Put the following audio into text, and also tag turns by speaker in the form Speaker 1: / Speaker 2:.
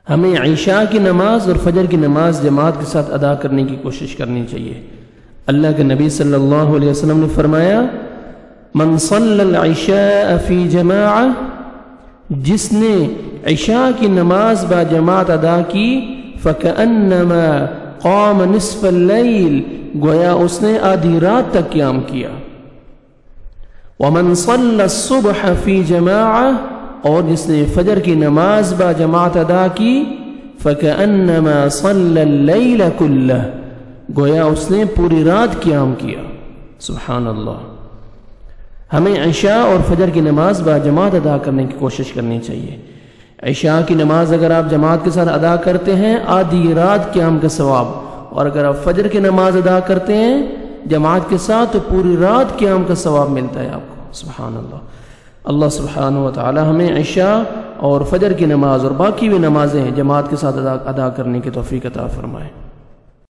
Speaker 1: ہمیں عشاء کی نماز اور فجر کی نماز جماعت کے ساتھ ادا کرنے کی کوشش کرنی چاہیے۔ اللہ کے نبی صلی اللہ علیہ وسلم نے فرمایا من صلی العشاء فی جماعہ، جس نے عشاء کی نماز با جماعت ادا کی فکأنما قام نصف اللیل، گویا اس نے آدھی رات تک قیام کیا۔ ومن صلی الصبح فی جماعہ، اور جس نے فجر کی نماز با جماعت ادا کی فکأنما صلی اللیل کلہ، گویا اس نے پوری رات قیام کیا۔ سبحان اللہ۔ ہمیں عشاء اور فجر کی نماز با جماعت ادا کرنے کی کوشش کرنی چاہیے۔ عشاء کی نماز اگر آپ جماعت کے ساتھ ادا کرتے ہیں آدھی رات قیام کا ثواب، اور اگر آپ فجر کی نماز ادا کرتے ہیں جماعت کے ساتھ تو پوری رات قیام کا ثواب ملتا ہے آپ کو۔ سبحان اللہ۔ اللہ سبحانہ و تعالی ہمیں عشاء اور فجر کی نماز اور باقی بھی نمازیں جماعت کے ساتھ ادا کرنے کی توفیق عطا فرمائے۔